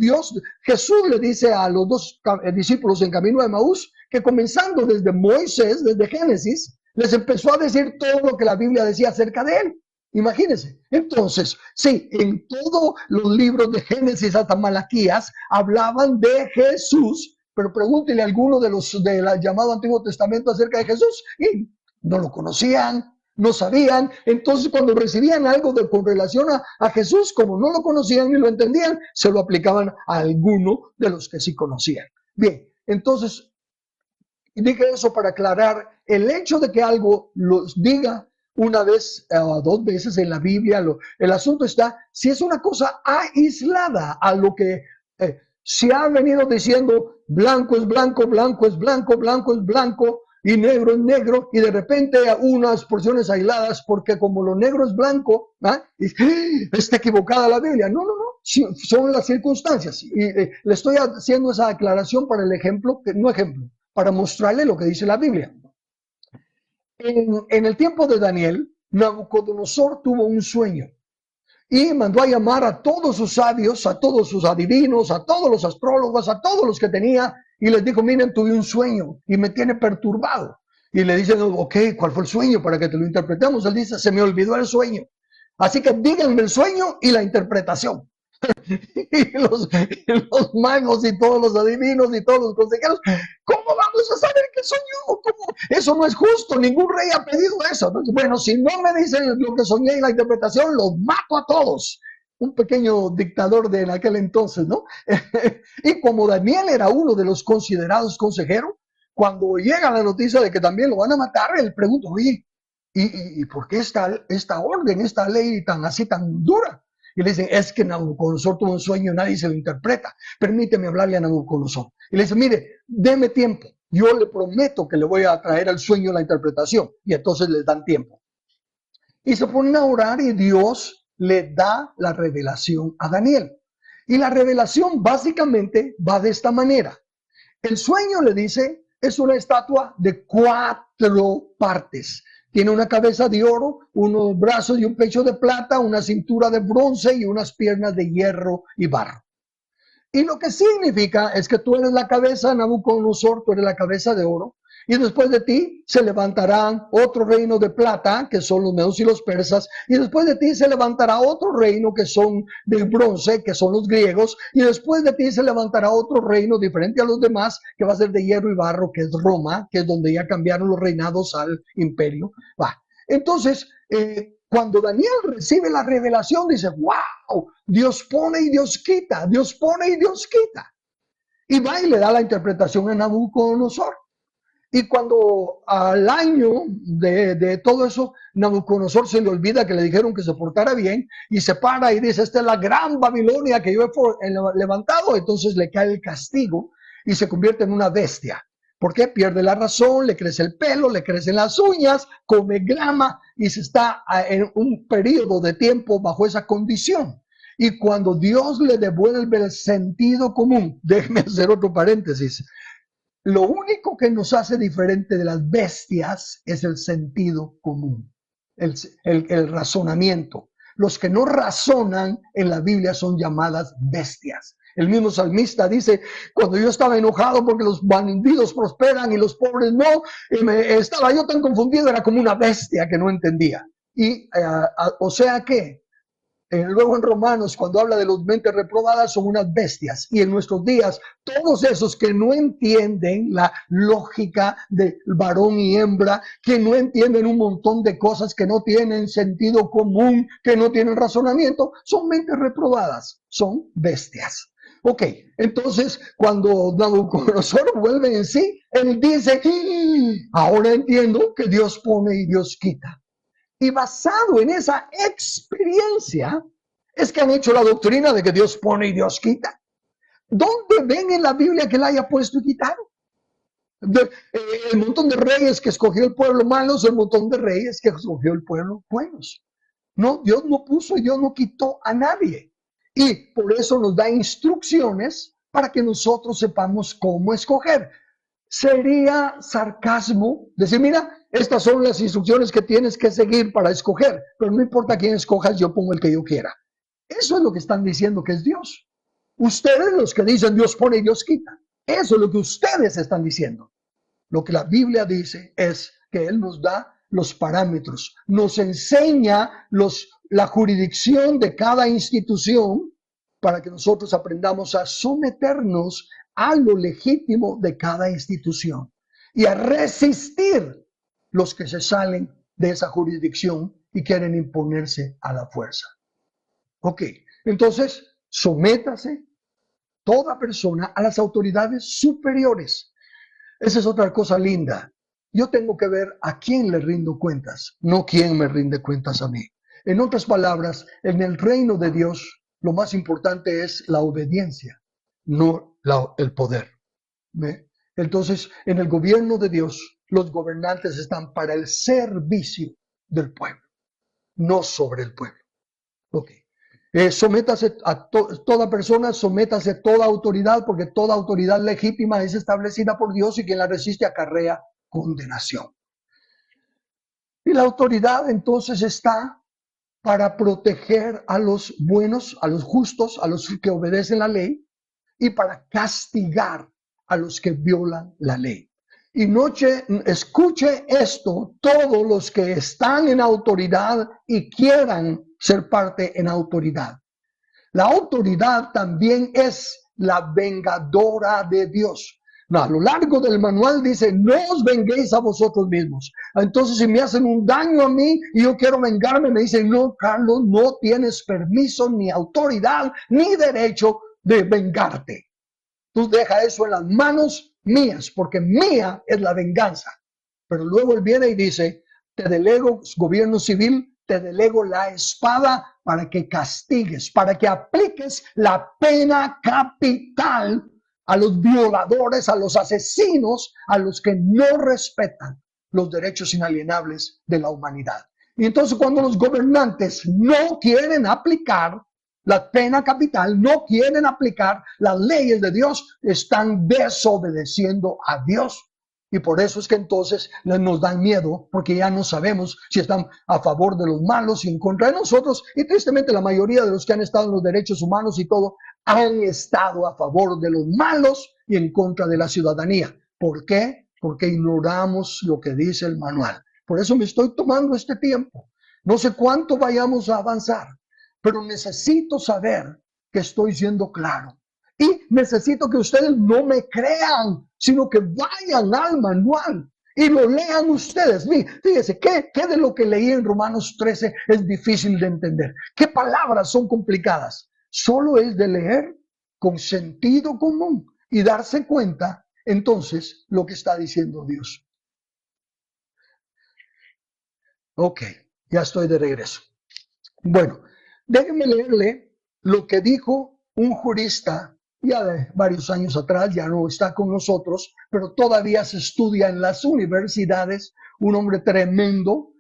Jesús le dice a los dos discípulos en camino de Emaús que comenzando desde Moisés, desde Génesis, les empezó a decir todo lo que la Biblia decía acerca de él. Imagínense. Entonces, sí, en todos los libros de Génesis hasta Malaquías hablaban de Jesús, pero pregúntele a alguno de los del llamado Antiguo Testamento acerca de Jesús y no lo conocían, no sabían. Entonces, cuando recibían algo con relación a Jesús, como no lo conocían ni lo entendían, se lo aplicaban a alguno de los que sí conocían. Bien, entonces, dije eso para aclarar el hecho de que algo los diga una vez o dos veces en la Biblia. El asunto está si es una cosa aislada a lo que se ha venido diciendo: blanco es blanco, blanco es blanco, blanco es blanco y negro es negro, y de repente unas porciones aisladas porque como lo negro es blanco, está equivocada la Biblia. No, no, no, son las circunstancias. Y le estoy haciendo esa aclaración para el ejemplo, para mostrarle lo que dice la Biblia. En el tiempo de Daniel, Nabucodonosor tuvo un sueño y mandó a llamar a todos sus sabios, a todos sus adivinos, a todos los astrólogos, a todos los que tenía, y les dijo: miren, tuve un sueño y me tiene perturbado. Y le dicen: ok, ¿cuál fue el sueño para que te lo interpretemos? Él dice: se me olvidó el sueño. Así que díganme el sueño y la interpretación. Y los magos y todos los adivinos y todos los consejeros: ¿cómo vamos a saber qué soñó? ¿Cómo? Eso no es justo, ningún rey ha pedido eso. Entonces, bueno, si no me dicen lo que soñé y la interpretación, los mato a todos. Un pequeño dictador de en aquel entonces, ¿no? Y como Daniel era uno de los considerados consejeros, cuando llega la noticia de que también lo van a matar, él pregunta: oye, ¿y por qué esta orden, esta ley así tan dura? Y le dicen: es que Nabucodonosor tuvo un sueño y nadie se lo interpreta. Permíteme hablarle a Nabucodonosor. Y le dice: mire, deme tiempo. Yo le prometo que le voy a traer al sueño la interpretación. Y entonces les dan tiempo. Y se ponen a orar y Dios le da la revelación a Daniel. Y la revelación básicamente va de esta manera. El sueño, le dice, es una estatua de 4 partes. Tiene una cabeza de oro, unos brazos y un pecho de plata, una cintura de bronce y unas piernas de hierro y barro. Y lo que significa es que tú eres la cabeza, Nabucodonosor, tú eres la cabeza de oro, y después de ti se levantarán otro reino de plata, que son los medos y los persas, y después de ti se levantará otro reino que son de bronce, que son los griegos, y después de ti se levantará otro reino diferente a los demás, que va a ser de hierro y barro, que es Roma, que es donde ya cambiaron los reinados al imperio. Entonces, cuando Daniel recibe la revelación, dice: wow, Dios pone y Dios quita, Dios pone y Dios quita. Y va y le da la interpretación a Nabucodonosor. Y cuando al año de todo eso, Nabucodonosor se le olvida que le dijeron que se portara bien y se para y dice: esta es la gran Babilonia que yo he levantado. Entonces le cae el castigo y se convierte en una bestia. ¿Por qué? Pierde la razón, le crece el pelo, le crecen las uñas, come grama y se está en un periodo de tiempo bajo esa condición. Y cuando Dios le devuelve el sentido común, déjeme hacer otro paréntesis, lo único que nos hace diferente de las bestias es el sentido común, el razonamiento. Los que no razonan en la Biblia son llamadas bestias. El mismo salmista dice: cuando yo estaba enojado porque los bandidos prosperan y los pobres no, estaba yo tan confundido, era como una bestia que no entendía. Y o sea que luego en Romanos, cuando habla de los mentes reprobadas, son unas bestias. Y en nuestros días, todos esos que no entienden la lógica de varón y hembra, que no entienden un montón de cosas, que no tienen sentido común, que no tienen razonamiento, son mentes reprobadas, son bestias. Ok, entonces cuando Nabucodonosor vuelve en sí, él dice: ahora entiendo que Dios pone y Dios quita. Y basado en esa experiencia es que han hecho la doctrina de que Dios pone y Dios quita. ¿Dónde ven en la Biblia que Él haya puesto y quitado? El montón de reyes que escogió el pueblo malos, el montón de reyes que escogió el pueblo buenos. No, Dios no puso y Dios no quitó a nadie. Y por eso nos da instrucciones para que nosotros sepamos cómo escoger. Sería sarcasmo decir, mira, estas son las instrucciones que tienes que seguir para escoger, pero no importa quién escojas, yo pongo el que yo quiera. Eso es lo que están diciendo que es Dios. Ustedes los que dicen Dios pone y Dios quita. Eso es lo que ustedes están diciendo. Lo que la Biblia dice es que Él nos da los parámetros, nos enseña la jurisdicción de cada institución para que nosotros aprendamos a someternos a lo legítimo de cada institución y a resistir los que se salen de esa jurisdicción y quieren imponerse a la fuerza. Ok, entonces sométase toda persona a las autoridades superiores. Esa es otra cosa linda. Yo tengo que ver a quién le rindo cuentas, no quién me rinde cuentas a mí. En otras palabras, en el reino de Dios, lo más importante es la obediencia, no el poder. ¿Ve? Entonces, en el gobierno de Dios, los gobernantes están para el servicio del pueblo, no sobre el pueblo. Ok. Sométase a toda persona, sométase a toda autoridad, porque toda autoridad legítima es establecida por Dios y quien la resiste acarrea condenación. Y la autoridad entonces está para proteger a los buenos, a los justos, a los que obedecen la ley y para castigar a los que violan la ley. Y escuche esto, todos los que están en autoridad y quieran ser parte en autoridad. La autoridad también es la vengadora de Dios. No, a lo largo del manual dice, no os venguéis a vosotros mismos. Entonces, si me hacen un daño a mí y yo quiero vengarme, me dicen, no, Carlos, no tienes permiso, ni autoridad, ni derecho de vengarte. Tú deja eso en las manos mías, porque mía es la venganza. Pero luego él viene y dice, te delego, gobierno civil, te delego la espada para que castigues, para que apliques la pena capital a los violadores, a los asesinos, a los que no respetan los derechos inalienables de la humanidad. Y entonces cuando los gobernantes no quieren aplicar la pena capital, no quieren aplicar las leyes de Dios, están desobedeciendo a Dios. Y por eso es que entonces nos dan miedo, porque ya no sabemos si están a favor de los malos y en contra de nosotros. Y tristemente la mayoría de los que han estado en los derechos humanos y todo, han estado a favor de los malos y en contra de la ciudadanía. ¿Por qué? Porque ignoramos lo que dice el manual. Por eso me estoy tomando este tiempo. No sé cuánto vayamos a avanzar, pero necesito saber que estoy siendo claro. Y necesito que ustedes no me crean, sino que vayan al manual y lo lean ustedes. Fíjense, ¿qué de lo que leí en Romanos 13 es difícil de entender? ¿Qué palabras son complicadas? Solo es de leer con sentido común y darse cuenta entonces lo que está diciendo Dios. Ok, ya estoy de regreso. Bueno, déjenme leerle lo que dijo un jurista ya de varios años atrás, ya no está con nosotros, pero todavía se estudia en las universidades, un hombre tremendo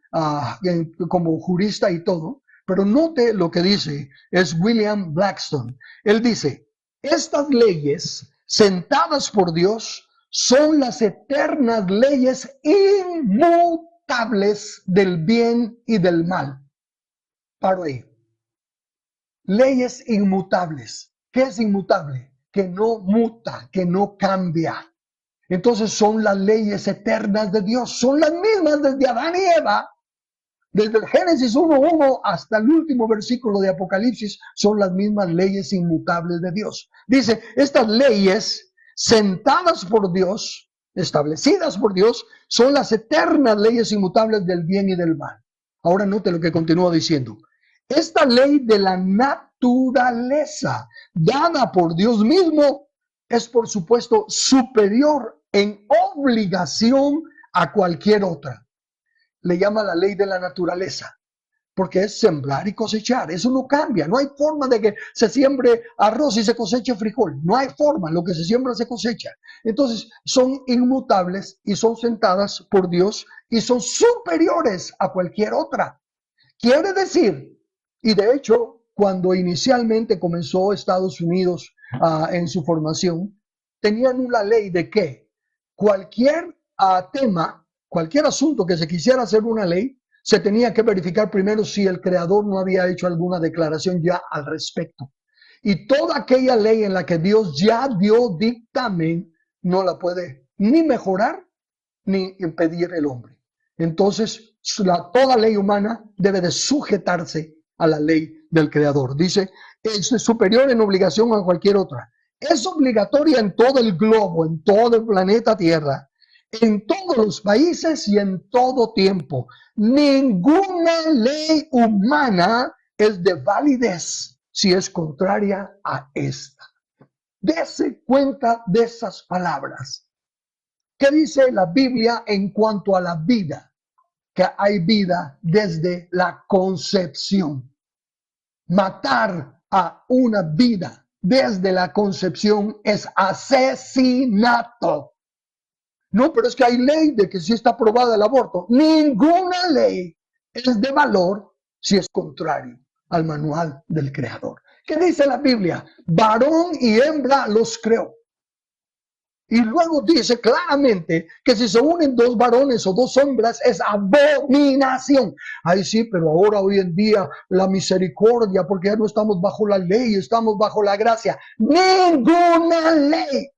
como jurista y todo, pero note lo que dice, es William Blackstone. Él dice, estas leyes sentadas por Dios son las eternas leyes inmutables del bien y del mal. Paro ahí. Leyes inmutables. ¿Qué es inmutable? Que no muta, que no cambia. Entonces son las leyes eternas de Dios. Son las mismas desde Adán y Eva. Desde el Génesis 1:1 hasta el último versículo de Apocalipsis son las mismas leyes inmutables de Dios. Dice, estas leyes sentadas por Dios, establecidas por Dios, son las eternas leyes inmutables del bien y del mal. Ahora note lo que continúa diciendo. Esta ley de la naturaleza dada por Dios mismo es, por supuesto, superior en obligación a cualquier otra. Le llama la ley de la naturaleza. porque es sembrar y cosechar. Eso no cambia. No hay forma de que se siembre arroz y se coseche frijol. No hay forma. Lo que se siembra se cosecha. Entonces, son inmutables y son sentadas por Dios y son superiores a cualquier otra. Quiere decir, y de hecho, cuando inicialmente comenzó Estados Unidos en su formación, tenían una ley de que cualquier tema, cualquier asunto que se quisiera hacer una ley, se tenía que verificar primero si el creador no había hecho alguna declaración ya al respecto. Y toda aquella ley en la que Dios ya dio dictamen, no la puede ni mejorar ni impedir el hombre. Entonces, toda ley humana debe de sujetarse a la ley del creador. Dice, es superior en obligación a cualquier otra. Es obligatoria en todo el globo, en todo el planeta Tierra, en todos los países y en todo tiempo. Ninguna ley humana es de validez si es contraria a esta. Dese cuenta de esas palabras. ¿Qué dice la Biblia en cuanto a la vida? Que hay vida desde la concepción. Matar a una vida desde la concepción es asesinato. No, pero es que hay ley de que sí está aprobada el aborto. Ninguna ley es de valor si es contrario al manual del Creador. ¿Qué dice la Biblia? Varón y hembra los creó. Y luego dice claramente que si se unen dos varones o dos hembras es abominación. Ay, sí, pero ahora hoy en día la misericordia, porque ya no estamos bajo la ley, estamos bajo la gracia. Ninguna ley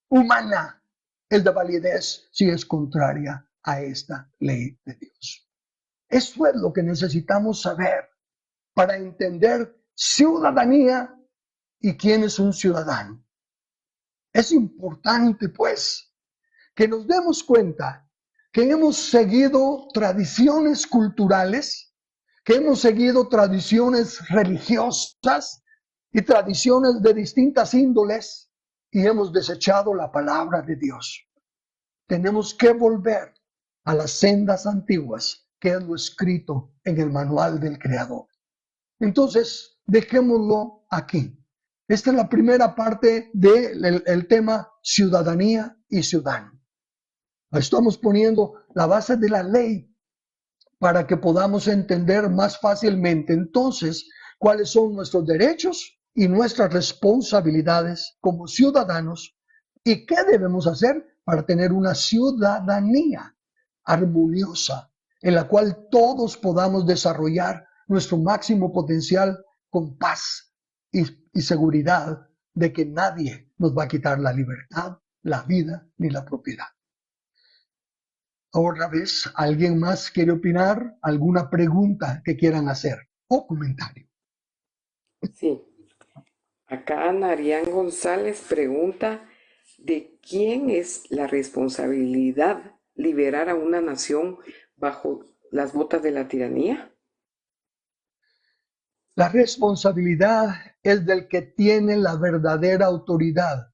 humana es de validez si es contraria a esta ley de Dios. Eso es lo que necesitamos saber para entender ciudadanía y quién es un ciudadano. Es importante, pues, que nos demos cuenta que hemos seguido tradiciones culturales, que hemos seguido tradiciones religiosas y tradiciones de distintas índoles y hemos desechado la palabra de Dios. Tenemos que volver a las sendas antiguas, que es lo escrito en el manual del Creador. Entonces, dejémoslo aquí. Esta es la primera parte del tema ciudadanía y ciudadano. Estamos poniendo la base de la ley para que podamos entender más fácilmente entonces cuáles son nuestros derechos y nuestras responsabilidades como ciudadanos y qué debemos hacer para tener una ciudadanía armoniosa en la cual todos podamos desarrollar nuestro máximo potencial con paz y seguridad de que nadie nos va a quitar la libertad, la vida ni la propiedad. Otra vez, ¿alguien más quiere opinar? ¿Alguna pregunta que quieran hacer o comentario? Sí, acá Narián González pregunta de quién es la responsabilidad liberar a una nación bajo las botas de la tiranía. La responsabilidad es del que tiene la verdadera autoridad.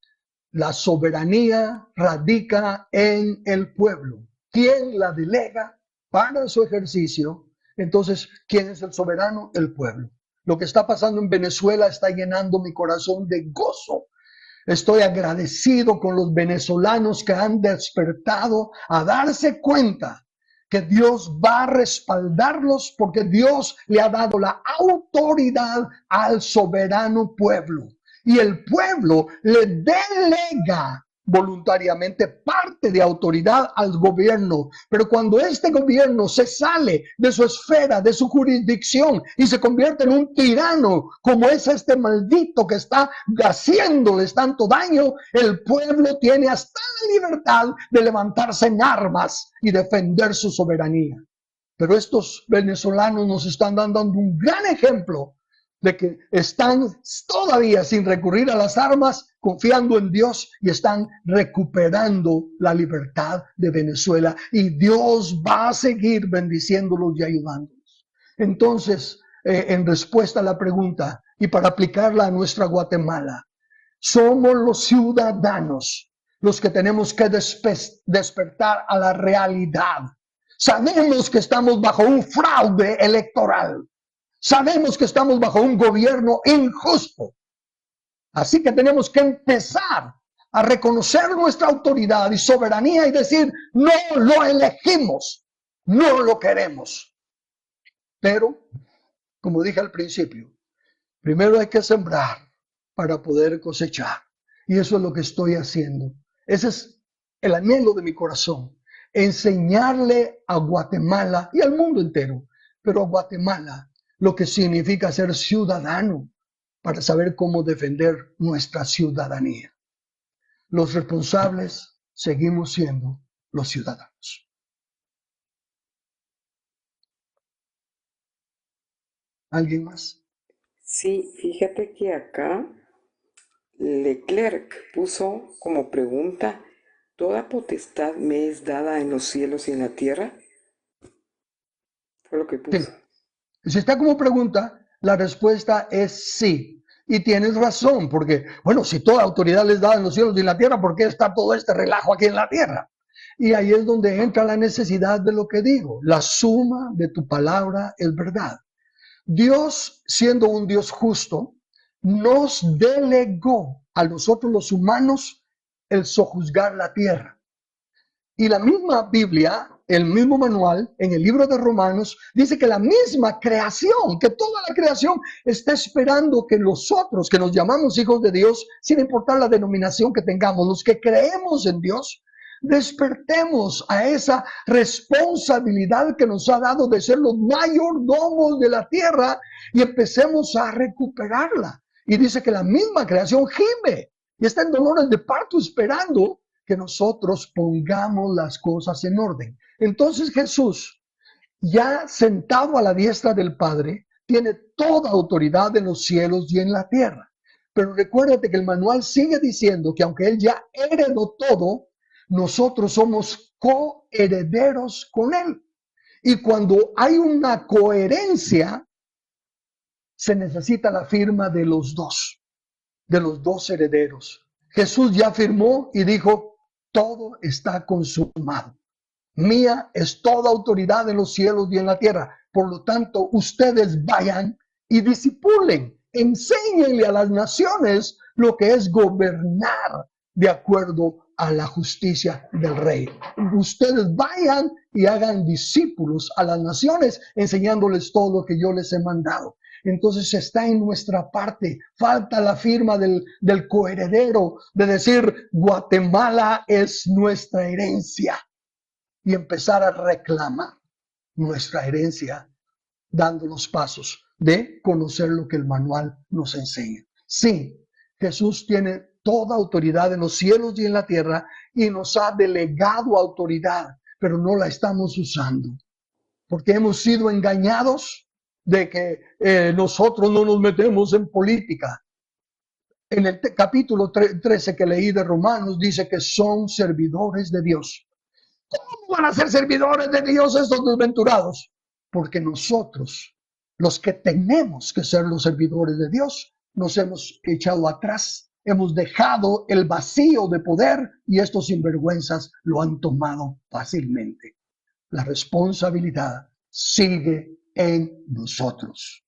La soberanía radica en el pueblo. ¿Quién la delega para su ejercicio? Entonces, ¿quién es el soberano? El pueblo. Lo que está pasando en Venezuela está llenando mi corazón de gozo. Estoy agradecido con los venezolanos que han despertado a darse cuenta que Dios va a respaldarlos porque Dios le ha dado la autoridad al soberano pueblo. Y el pueblo le delega voluntariamente parte de autoridad al gobierno. Pero cuando este gobierno se sale de su esfera, de su jurisdicción y se convierte en un tirano, como es este maldito que está haciéndoles tanto daño, el pueblo tiene hasta la libertad de levantarse en armas y defender su soberanía. Pero estos venezolanos nos están dando un gran ejemplo de que están todavía sin recurrir a las armas, confiando en Dios y están recuperando la libertad de Venezuela. Y Dios va a seguir bendiciéndolos y ayudándolos. Entonces, en respuesta a la pregunta y para aplicarla a nuestra Guatemala, somos los ciudadanos los que tenemos que despertar a la realidad Sabemos que estamos bajo un fraude electoral. Sabemos que estamos bajo un gobierno injusto. Así que tenemos que empezar a reconocer nuestra autoridad y soberanía y decir, no lo elegimos, no lo queremos. Pero, como dije al principio, primero hay que sembrar para poder cosechar. Y eso es lo que estoy haciendo. Ese es el anhelo de mi corazón. Enseñarle a Guatemala y al mundo entero, pero a Guatemala, lo que significa ser ciudadano para saber cómo defender nuestra ciudadanía. Los responsables seguimos siendo los ciudadanos. ¿Alguien más? Sí, fíjate que acá Leclerc puso como pregunta, ¿toda potestad me es dada en los cielos y en la tierra? Fue lo que Sí. puso. Si está como pregunta, la respuesta es sí. Y tienes razón, porque, bueno, si toda autoridad les da en los cielos y en la tierra, ¿por qué está todo este relajo aquí en la tierra? Y ahí es donde entra la necesidad de lo que digo. La suma de tu palabra es verdad. Dios, siendo un Dios justo, nos delegó a nosotros los humanos el sojuzgar la tierra. Y la misma Biblia, el mismo manual, en el libro de Romanos, dice que la misma creación, que toda la creación está esperando que nosotros, que nos llamamos hijos de Dios, sin importar la denominación que tengamos, los que creemos en Dios, despertemos a esa responsabilidad que nos ha dado de ser los mayordomos de la tierra y empecemos a recuperarla. Y dice que la misma creación gime y está en dolores de parto esperando que nosotros pongamos las cosas en orden. Entonces Jesús, ya sentado a la diestra del Padre, tiene toda autoridad en los cielos y en la tierra. Pero recuérdate que el manual sigue diciendo que aunque Él ya heredó todo, nosotros somos coherederos con Él. Y cuando hay una coherencia, se necesita la firma de los dos herederos. Jesús ya firmó y dijo, todo está consumado. Mía es toda autoridad en los cielos y en la tierra. Por lo tanto, ustedes vayan y disipulen, enséñenle a las naciones lo que es gobernar de acuerdo a la justicia del rey. Ustedes vayan y hagan discípulos a las naciones, enseñándoles todo lo que yo les he mandado. Entonces está en nuestra parte. Falta la firma del coheredero de decir, Guatemala es nuestra herencia. Y empezar a reclamar nuestra herencia dando los pasos de conocer lo que el manual nos enseña. Sí, Jesús tiene toda autoridad en los cielos y en la tierra y nos ha delegado autoridad, pero no la estamos usando porque hemos sido engañados de que nosotros no nos metemos en política. En el capítulo 13 que leí de Romanos dice que son servidores de Dios. ¿Cómo van a ser servidores de Dios estos desventurados? Porque nosotros, los que tenemos que ser los servidores de Dios, nos hemos echado atrás, hemos dejado el vacío de poder y estos sinvergüenzas lo han tomado fácilmente. La responsabilidad sigue en nosotros.